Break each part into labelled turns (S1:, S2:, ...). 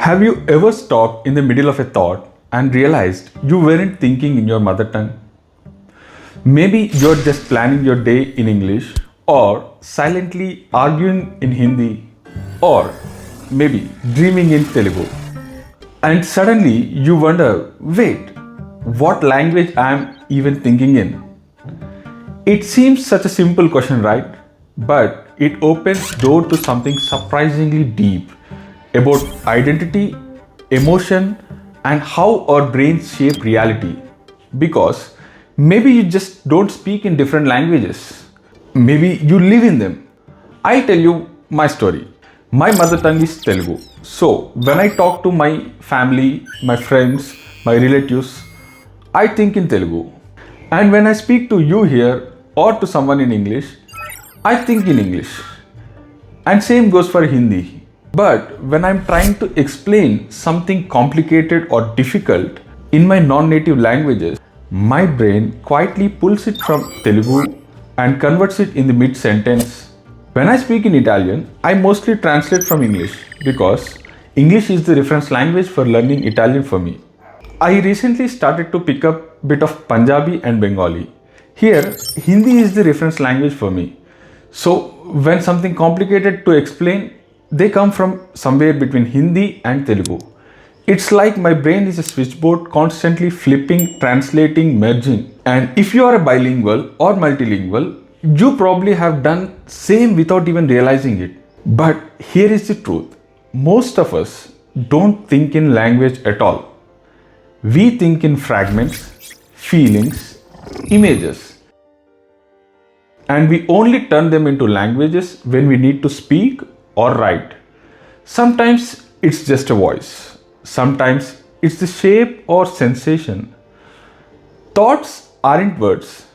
S1: Have you ever stopped in the middle of a thought and realized you weren't thinking in your mother tongue? Maybe you're just planning your day in English, or silently arguing in Hindi, or maybe dreaming in Telugu. And suddenly you wonder, wait, what language I am even thinking in? It seems such a simple question, right? But it opens door to something surprisingly deep about identity, emotion, and how our brains shape reality. Because maybe you just don't speak in different languages. Maybe you live in them. I'll tell you my story. My mother tongue is Telugu. So when I talk to my family, my friends, my relatives, I think in Telugu. And when I speak to you here or to someone in English, I think in English. And same goes for Hindi. But when I'm trying to explain something complicated or difficult in my non-native languages, my brain quietly pulls it from Telugu and converts it in the mid-sentence. When I speak in Italian, I mostly translate from English because English is the reference language for learning Italian for me. I recently started to pick up a bit of Punjabi and Bengali. Here, Hindi is the reference language for me. So when something complicated to explain, they come from somewhere between Hindi and Telugu. It's like my brain is a switchboard constantly flipping, translating, merging. And if you are a bilingual or multilingual, you probably have done same without even realizing it. But here is the truth. Most of us don't think in language at all. We think in fragments, feelings, images. And we only turn them into languages when we need to speak or write. Sometimes it's just a voice. Sometimes it's the shape or sensation. Thoughts aren't words,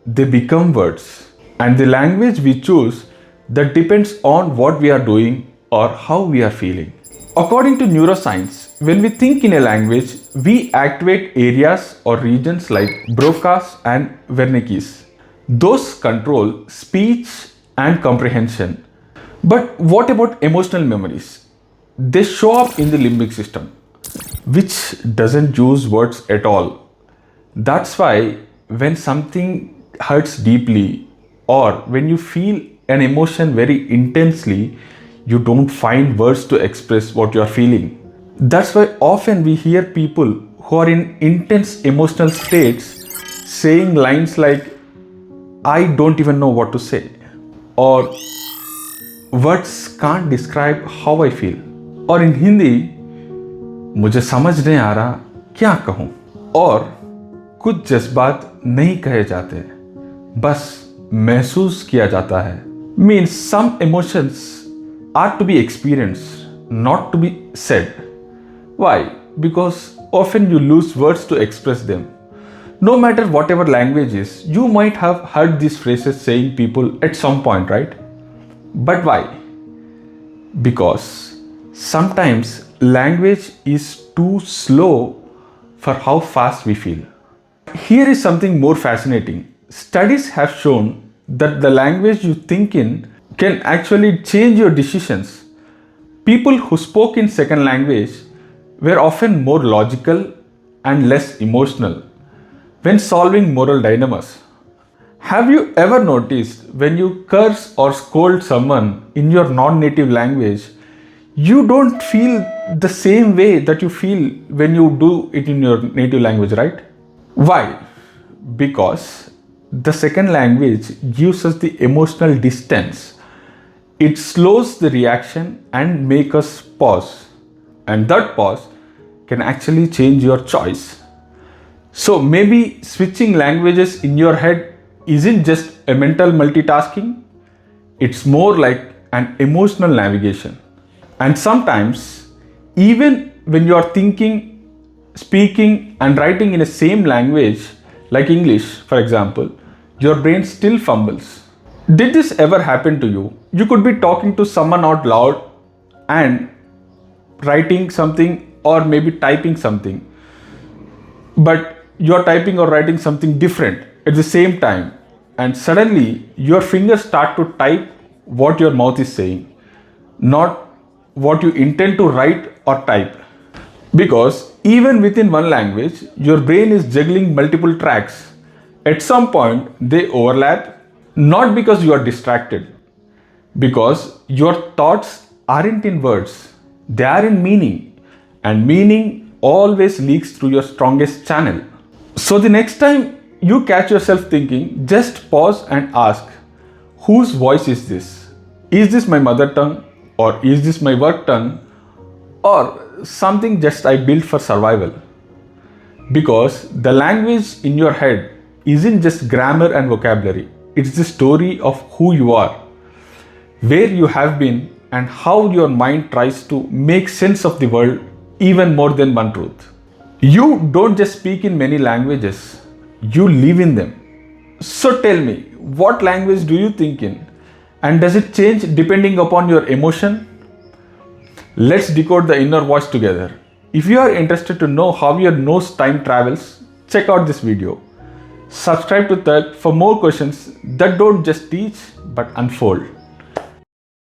S1: they become words. And the language we choose, that depends on what we are doing or how we are feeling. According to neuroscience, when we think in a language, we activate areas or regions like Broca's and Wernicke's. Those control speech and comprehension. But what about emotional memories? They show up in the limbic system, which doesn't use words at all. That's why when something hurts deeply or when you feel an emotion very intensely, you don't find words to express what you are feeling. That's why often we hear people who are in intense emotional states saying lines like, I don't even know what to say, or words can't describe how I feel. और in Hindi मुझे समझ नहीं आ रहा क्या कहूँ, और कुछ जज्बात नहीं कहे जाते, बस महसूस किया जाता है. Means some emotions are to be experienced, not to be said. Why? Because often you lose words to express them. No matter whatever language is, you might have heard these phrases saying people at some point, right? But why? Because sometimes language is too slow for how fast we feel. Here is something more fascinating. Studies have shown that the language you think in can actually change your decisions. People who spoke in second language were often more logical and less emotional when solving moral dilemmas. Have you ever noticed when you curse or scold someone in your non-native language, you don't feel the same way that you feel when you do it in your native language, right? Why? Because the second language gives us the emotional distance. It slows the reaction and makes us pause. And that pause can actually change your choice. So maybe switching languages in your head isn't just a mental multitasking, it's more like an emotional navigation. And sometimes, even when you are thinking, speaking, and writing in the same language, like English, for example, your brain still fumbles. Did this ever happen to you? You could be talking to someone out loud and writing something or maybe typing something, but you're typing or writing something different at the same time, and suddenly your fingers start to type what your mouth is saying, not what you intend to write or type. Because even within one language, your brain is juggling multiple tracks. At some point, they overlap, not because you are distracted, because your thoughts aren't in words, they are in meaning, and meaning always leaks through your strongest channel. So, the next time you catch yourself thinking, just pause and ask, whose voice is this? Is this my mother tongue, or is this my work tongue, or something just I built for survival? Because the language in your head isn't just grammar and vocabulary, it's the story of who you are, where you have been, and how your mind tries to make sense of the world even more than one truth. You don't just speak in many languages, you live in them. So tell me, what language do you think in? And does it change depending upon your emotion? Let's decode the inner voice together. If you are interested to know how your nose time travels, check out this video. Subscribe to Tark for more questions that don't just teach but unfold.